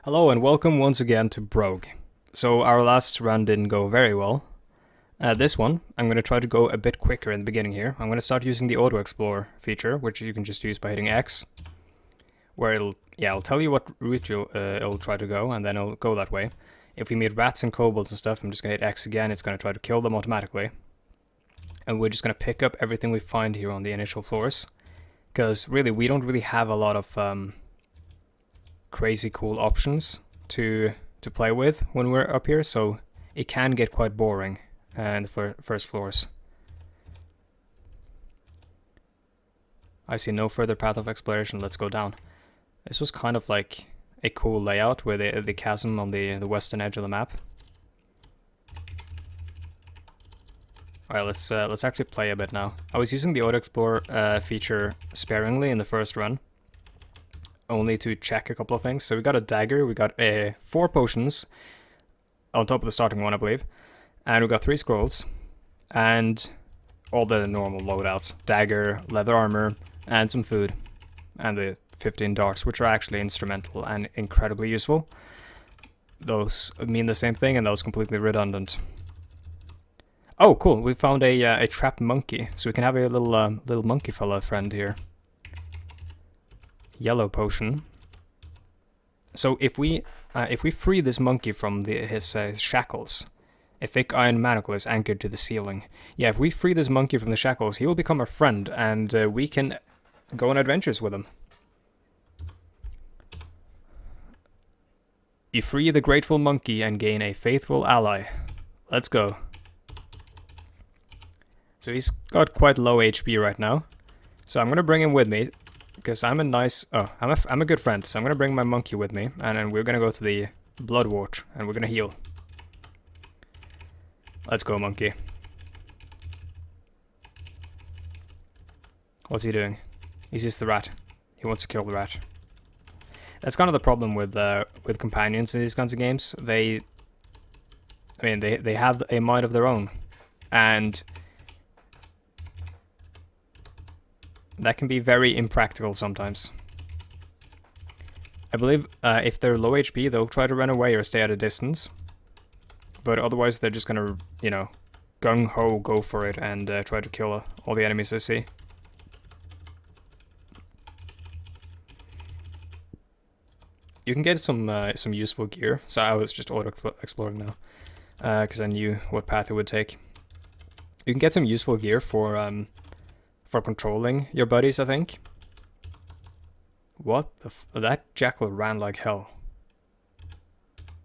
Hello and welcome once again to Brogue. So our last run didn't go very well. This one, I'm going to try to go a bit quicker in the beginning here. I'm going to start using the auto explore feature, which you can just use by hitting X, where it'll tell you what route it'll try to go, and then it'll go that way. If we meet rats and kobolds and stuff, I'm just going to hit X again. It's going to try to kill them automatically. And we're just going to pick up everything we find here on the initial floors, because really we don't really have a lot of crazy cool options to play with when we're up here, so it can get quite boring in the first floors. I see no further path of exploration. Let's go down. This was kind of like a cool layout with the chasm on the western edge of the map. Alright, let's actually play a bit now. I was using the auto explore feature sparingly in the first run, only to check a couple of things. So we got a dagger, we got 4 potions on top of the starting one, I believe, and we got 3 scrolls, and all the normal loadout: dagger, leather armor, and some food, and the 15 darts, which are actually instrumental and incredibly useful. Those mean the same thing, and those completely redundant. Oh, cool! We found a trapped monkey, so we can have a little monkey fella friend here. Yellow potion. So if we free this monkey from his shackles, a thick iron manacle is anchored to the ceiling. Yeah, if we free this monkey from the shackles, he will become our friend, and we can go on adventures with him. You free the grateful monkey and gain a faithful ally. Let's go. So he's got quite low HP right now, so I'm gonna bring him with me, because I'm a good friend. So I'm gonna bring my monkey with me, and then we're gonna go to the blood wart, and we're gonna heal. Let's go, monkey. What's he doing? He's just the rat. He wants to kill the rat. That's kind of the problem with companions in these kinds of games. They have a mind of their own, and that can be very impractical sometimes. I believe if they're low HP, they'll try to run away or stay at a distance. But otherwise, they're just gonna, gung-ho go for it and try to kill all the enemies they see. You can get some useful gear. So I was just auto-exploring now, because I knew what path it would take. You can get some useful gear for controlling your buddies, I think. What the that jackal ran like hell.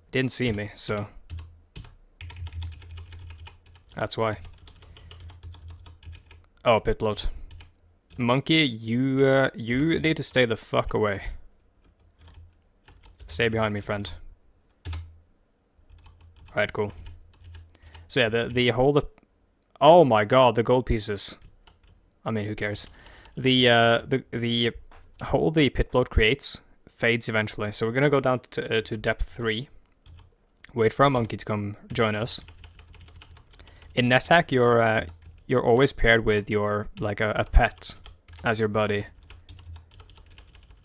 Didn't see me, so that's why. Oh, pit bloat. Monkey, you need to stay the fuck away. Stay behind me, friend. Alright, cool. So yeah, the whole oh my god, the gold pieces. I mean, who cares? The hole the pit bloat creates fades eventually, so we're gonna go down to depth 3. Wait for a monkey to come join us. In NetHack, you're always paired with a pet as your buddy,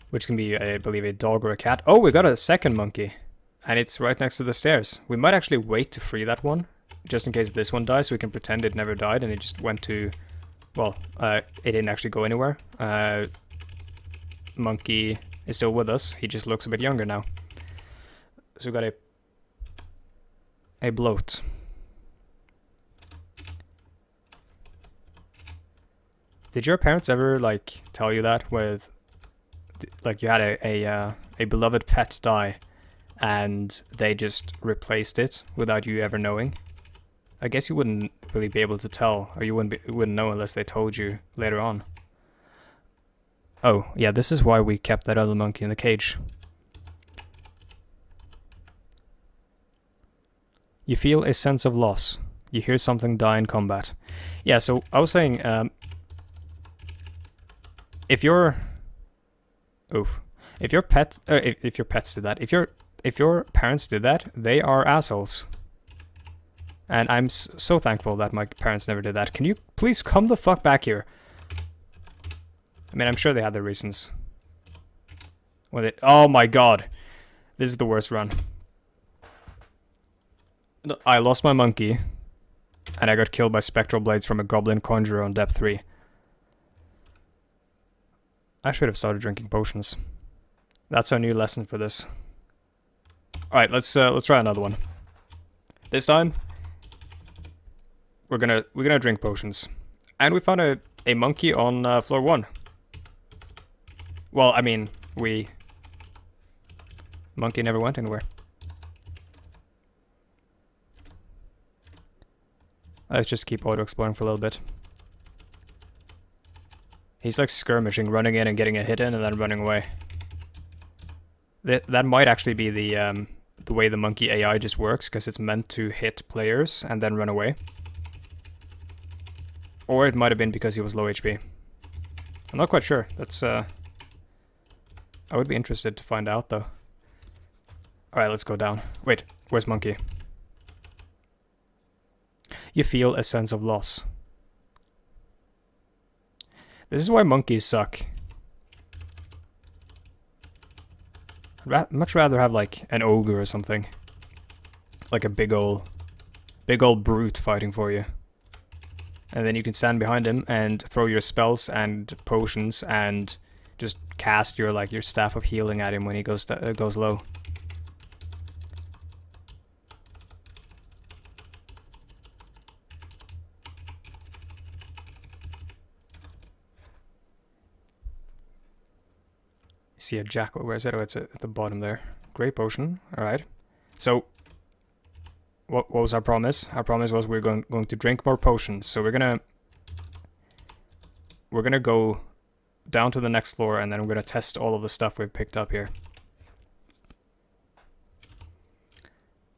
which can be, I believe, a dog or a cat. Oh, we got a second monkey, and it's right next to the stairs. We might actually wait to free that one, just in case this one dies, so we can pretend it never died and it just went to. Well, it didn't actually go anywhere. Monkey is still with us. He just looks a bit younger now. So we got a bloat. Did your parents ever tell you that with you had a beloved pet die, and they just replaced it without you ever knowing? I guess you wouldn't really be able to tell, or you wouldn't know unless they told you later on. Oh, yeah, this is why we kept that other monkey in the cage. You feel a sense of loss. You hear something die in combat. Yeah, so I was saying, if your pets did that, if your parents did that, they are assholes. And I'm so thankful that my parents never did that. Can you please come the fuck back here? I mean, I'm sure they had their reasons. Oh my god. This is the worst run. I lost my monkey, and I got killed by spectral blades from a goblin conjurer on depth 3. I should have started drinking potions. That's our new lesson for this. Alright, let's try another one. This time, we're gonna drink potions. And we found a monkey on floor 1. Well, I mean, monkey never went anywhere. Let's just keep auto-exploring for a little bit. He's like skirmishing, running in and getting a hit in and then running away. That might actually be the way the monkey AI just works, because it's meant to hit players and then run away. Or it might have been because he was low HP. I'm not quite sure. That's I would be interested to find out though. Alright, let's go down. Wait, where's monkey? You feel a sense of loss. This is why monkeys suck. I'd much rather have like an ogre or something. Like a big old brute fighting for you. And then you can stand behind him and throw your spells and potions and just cast your staff of healing at him when he goes low. See a jackal. Where is it? Oh, it's at the bottom there. Great potion. Alright. So, what was our promise? Our promise was we're going to drink more potions. So we're gonna go down to the next floor, and then we're gonna test all of the stuff we've picked up here.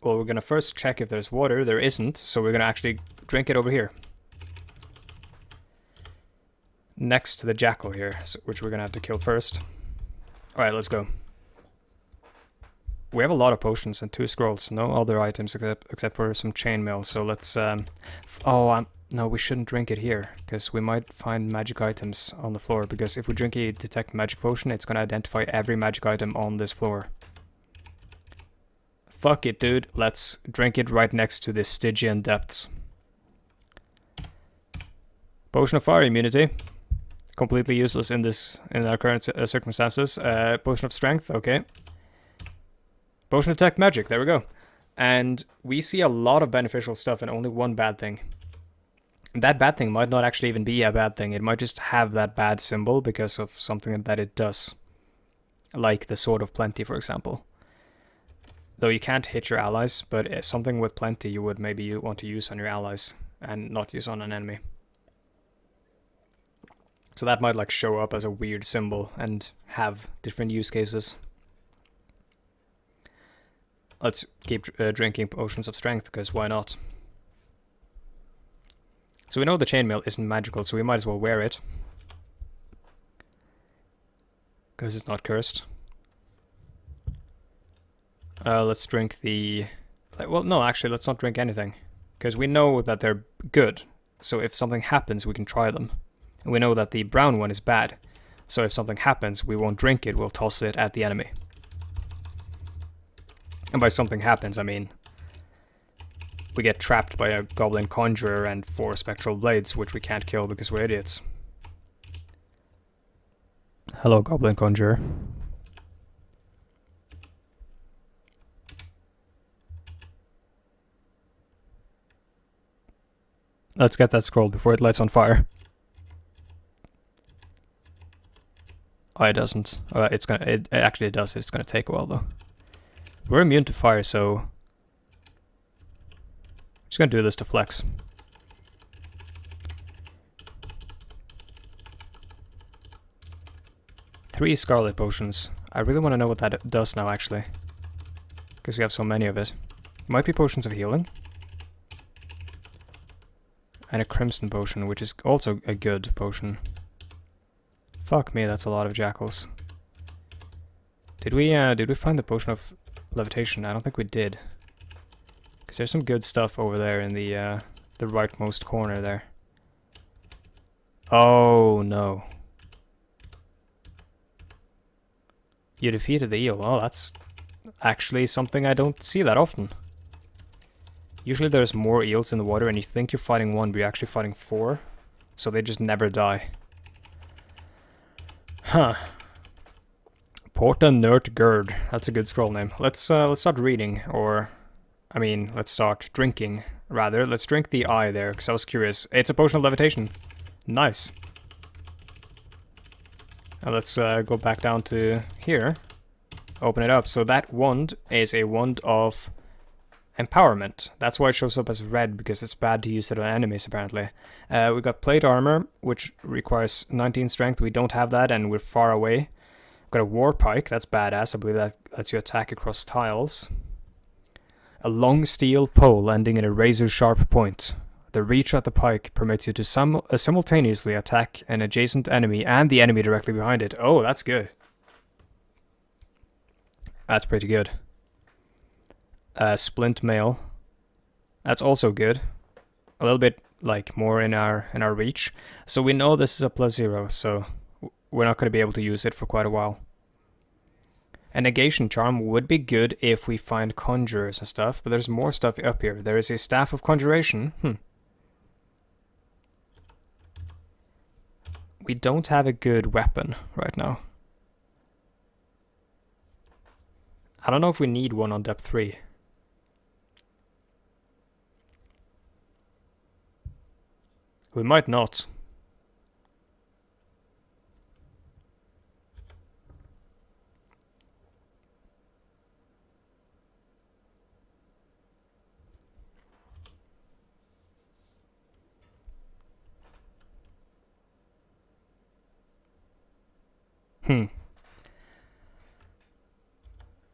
Well, we're gonna first check if there's water. There isn't, so we're gonna actually drink it over here. Next to the jackal here, which we're gonna have to kill first. Alright, let's go. We have a lot of potions and 2 scrolls. No other items except for some chainmail. So let's... no, we shouldn't drink it here, because we might find magic items on the floor. Because if we drink a detect magic potion, it's going to identify every magic item on this floor. Fuck it, dude. Let's drink it right next to the Stygian depths. Potion of fire immunity. Completely useless in our current circumstances. Potion of strength, okay. Potion of detect magic, there we go. And we see a lot of beneficial stuff and only one bad thing. And that bad thing might not actually even be a bad thing. It might just have that bad symbol because of something that it does. Like the Sword of Plenty, for example. Though you can't hit your allies, but something with plenty you would maybe want to use on your allies and not use on an enemy. So that might like show up as a weird symbol and have different use cases. Let's keep drinking potions of strength, because why not? So we know the chainmail isn't magical, so we might as well wear it. Because it's not cursed. Let's drink the... Well, no, actually, let's not drink anything. Because we know that they're good. So if something happens, we can try them. And we know that the brown one is bad. So if something happens, we won't drink it, we'll toss it at the enemy. And by something happens, I mean... we get trapped by a goblin conjurer and 4 spectral blades, which we can't kill because we're idiots. Hello, goblin conjurer. Let's get that scroll before it lights on fire. Oh, it doesn't. It actually does. It's gonna take a while though. We're immune to fire, so I'm just gonna do this to flex. Three scarlet potions. I really want to know what that does now, actually, because we have so many of it. Might be potions of healing. And a crimson potion, which is also a good potion. Fuck me, that's a lot of jackals. Did we find the potion of levitation? I don't think we did. Because there's some good stuff over there in the rightmost corner there. Oh no. You defeated the eel. Oh, actually something I don't see that often. Usually there's more eels in the water and you think you're fighting one, but you're actually fighting 4. So they just never die. Huh. Porta Nert Gerd. That's a good scroll name. Let's start reading, or... I mean, let's start drinking, rather. Let's drink the eye there, because I was curious. It's a potion of levitation. Nice. Now let's go back down to here. Open it up. So that wand is a wand of empowerment. That's why it shows up as red, because it's bad to use it on enemies, apparently. We got plate armor, which requires 19 strength. We don't have that, and we're far away. We've got a war pike. That's badass. I believe that lets you attack across tiles. A long steel pole ending in a razor-sharp point. The reach at the pike permits you to simultaneously attack an adjacent enemy and the enemy directly behind it. Oh, that's good. That's pretty good. Splint mail. That's also good. A little bit like more in our reach. So we know this is a +0, so we're not going to be able to use it for quite a while. A negation charm would be good if we find conjurers and stuff, but there's more stuff up here. There is a staff of conjuration. We don't have a good weapon right now. I don't know if we need one on depth 3. We might not.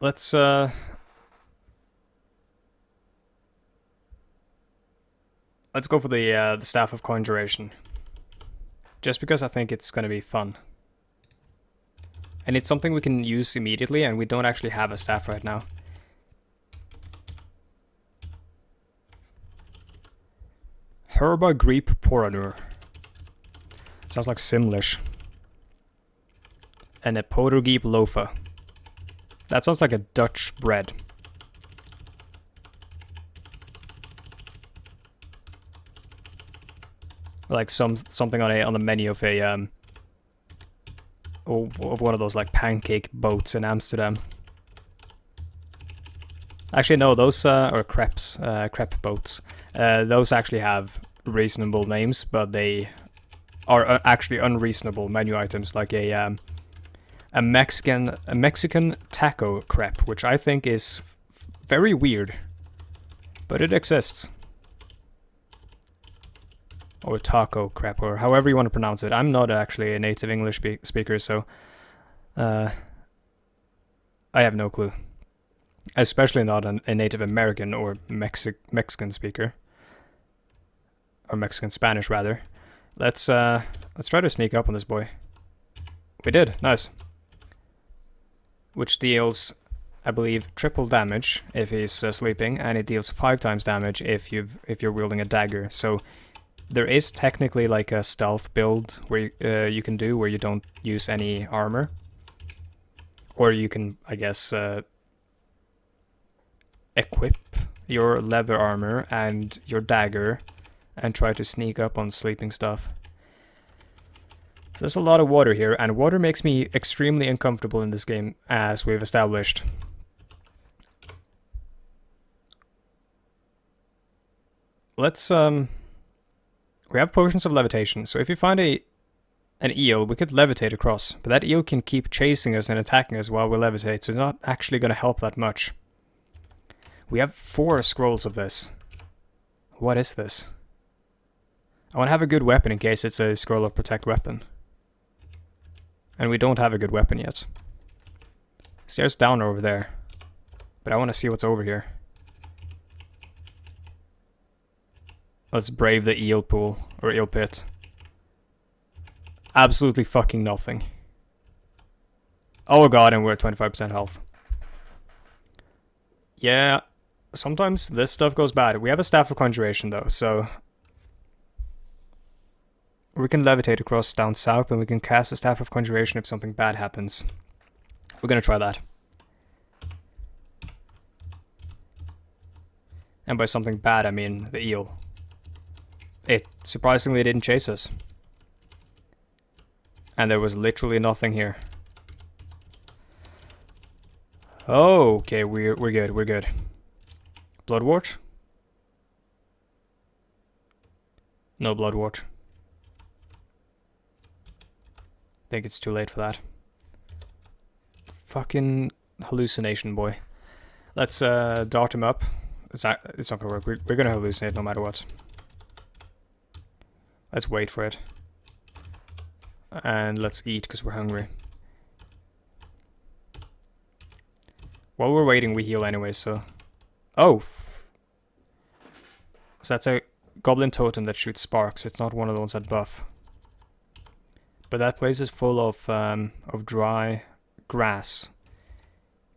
Let's go for the Staff of Conjuration. Just because I think it's gonna be fun. And it's something we can use immediately, and we don't actually have a staff right now. Herba Greep Poranur. Sounds like Simlish. And a Podergeep Lofa. That sounds like a Dutch bread. Like something on the menu of a of one of those like pancake boats in Amsterdam. Actually, no, those are crepes, crepe boats. Those actually have reasonable names, but they are actually unreasonable menu items, like a Mexican taco crepe, which I think is very weird, but it exists. Or taco crepe, or however you want to pronounce it. I'm not actually a native English speaker, so I have no clue. Especially not a Native American or Mexican speaker, or Mexican Spanish rather. Let's try to sneak up on this boy. We did, nice. Which deals, I believe, triple damage if he's sleeping, and it deals 5 times damage if you're wielding a dagger. So there is technically like a stealth build where you can do where you don't use any armor, or you can, I guess, equip your leather armor and your dagger and try to sneak up on sleeping stuff. So there's a lot of water here, and water makes me extremely uncomfortable in this game, as we've established. Let's we have potions of levitation, so if you find an eel, we could levitate across, but that eel can keep chasing us and attacking us while we levitate, so it's not actually going to help that much. We have 4 scrolls of this. What is this? I want to have a good weapon in case it's a scroll of protect weapon. And we don't have a good weapon yet. Stairs down over there. But I want to see what's over here. Let's brave the eel pool, or eel pit. Absolutely fucking nothing. Oh god, and we're at 25% health. Yeah, sometimes this stuff goes bad. We have a Staff of Conjuration though, so we can levitate across down south, and we can cast a Staff of Conjuration if something bad happens. We're gonna try that. And by something bad, I mean the eel. It surprisingly didn't chase us. And there was literally nothing here. Oh, okay, we're good, we're good. Bloodwort? No bloodwort. Think it's too late for that. Fucking hallucination, boy. Let's dart him up. It's not gonna work. We're gonna hallucinate no matter what. Let's wait for it. And let's eat because we're hungry. While we're waiting, we heal anyway, so... Oh! So that's a goblin totem that shoots sparks. It's not one of the ones that buff. But that place is full of dry grass.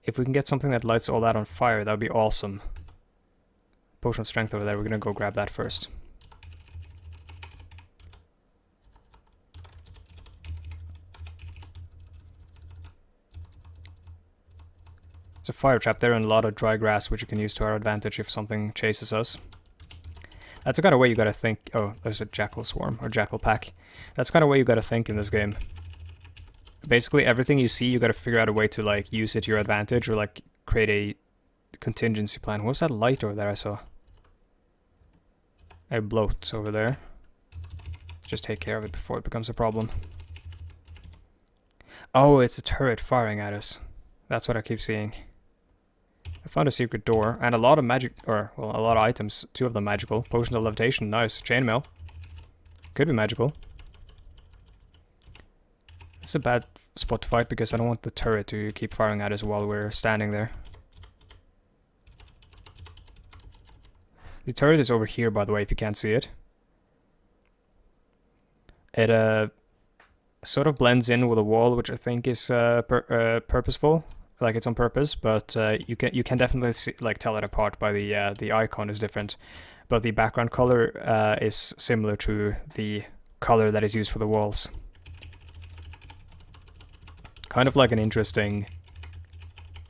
If we can get something that lights all that on fire, that would be awesome. Potion of strength over there. We're gonna go grab that first. There's a fire trap there and a lot of dry grass, which you can use to our advantage if something chases us. That's the kind of way you gotta think. Oh, there's a jackal swarm, or jackal pack. That's the kind of way you gotta think in this game. Basically, everything you see, you gotta figure out a way to, like, use it to your advantage, or, like, create a contingency plan. What's that light over there I saw? A bloat over there. Let's just take care of it before it becomes a problem. Oh, it's a turret firing at us. That's what I keep seeing. I found a secret door and a lot of magic, or well, a lot of items. 2 of them magical. Potion of levitation, nice. Chainmail. Could be magical. It's a bad spot to fight because I don't want the turret to keep firing at us while we're standing there. The turret is over here, by the way, if you can't see it. It sort of blends in with a wall, which I think is purposeful. Like it's on purpose, but you can definitely see, like, tell it apart by the icon is different, but the background color is similar to the color that is used for the walls. Kind of like an interesting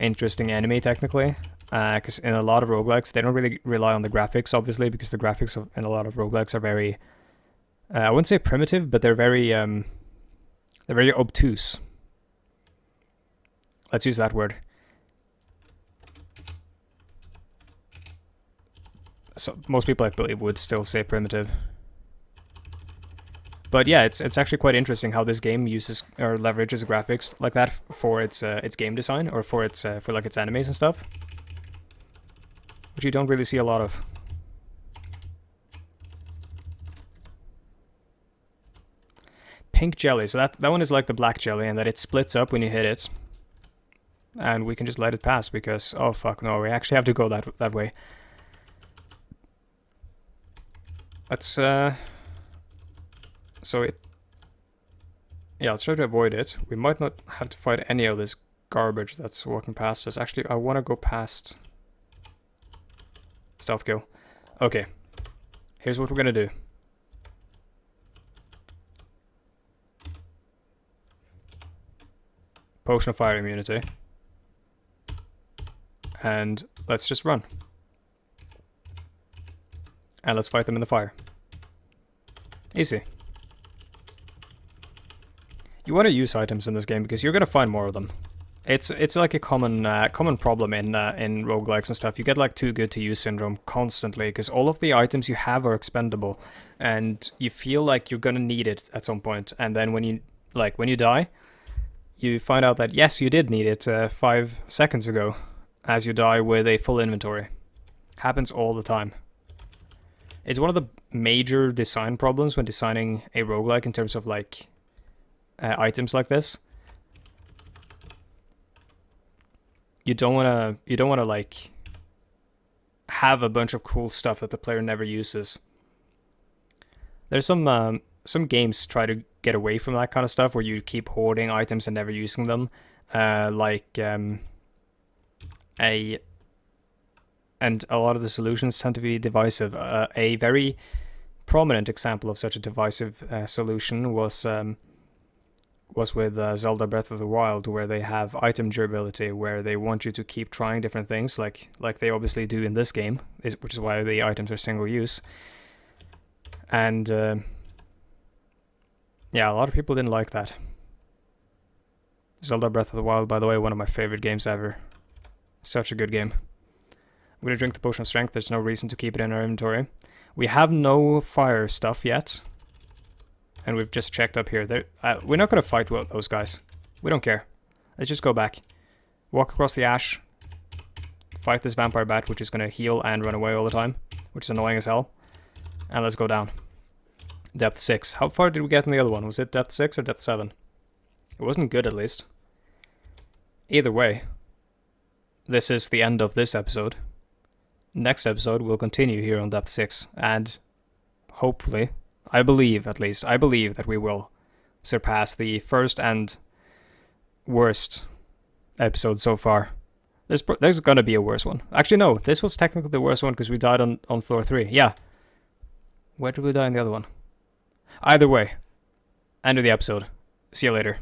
enemy technically, because in a lot of roguelikes they don't really rely on the graphics, obviously, because the graphics in a lot of roguelikes are very I wouldn't say primitive, but they're very obtuse. Let's use that word. So most people, I believe, would still say primitive. But yeah, it's actually quite interesting how this game uses or leverages graphics like that for its game design, or for its for its animes and stuff, which you don't really see a lot of. Pink jelly. So that one is like the black jelly, and that it splits up when you hit it. And we can just let it pass because, oh fuck no, we actually have to go that way. Let's let's try to avoid it. We might not have to fight any of this garbage that's walking past us. Actually, I want to go past. Stealth kill. Okay, here's what we're gonna do. Potion of fire immunity. And let's just run. And let's fight them in the fire. Easy. You want to use items in this game because you're gonna find more of them. It's like a common problem in roguelikes and stuff. You get like too good to use syndrome constantly because all of the items you have are expendable, and you feel like you're gonna need it at some point. And then when you die, you find out that yes, you did need it 5 seconds ago. As you die with a full inventory. Happens all the time. It's one of the major design problems when designing a roguelike in terms of like items like this. You don't wanna like have a bunch of cool stuff that the player never uses. There's some games try to get away from that kind of stuff where you keep hoarding items and never using them. And a lot of the solutions tend to be divisive. A very prominent example of such a divisive solution was was with Zelda Breath of the Wild, where they have item durability, where they want you to keep trying different things, like they obviously do in this game, which is why the items are single use. And yeah, a lot of people didn't like that. Zelda Breath of the Wild, by the way, one of my favorite games ever. Such a good game. I'm going to drink the Potion of Strength. There's no reason to keep it in our inventory. We have no fire stuff yet. And we've just checked up here. We're not going to fight those guys. We don't care. Let's just go back. Walk across the ash. Fight this vampire bat, which is going to heal and run away all the time, which is annoying as hell. And let's go down. Depth 6. How far did we get in the other one? Was it depth 6 or depth 7? It wasn't good, at least. Either way, this is the end of this episode. Next episode, we'll continue here on depth 6, and hopefully, I believe that we will surpass the first and worst episode so far. There's gonna be a worse one. Actually, no, this was technically the worst one because we died on floor 3. Yeah. Where did we die in the other one? Either way, end of the episode. See you later.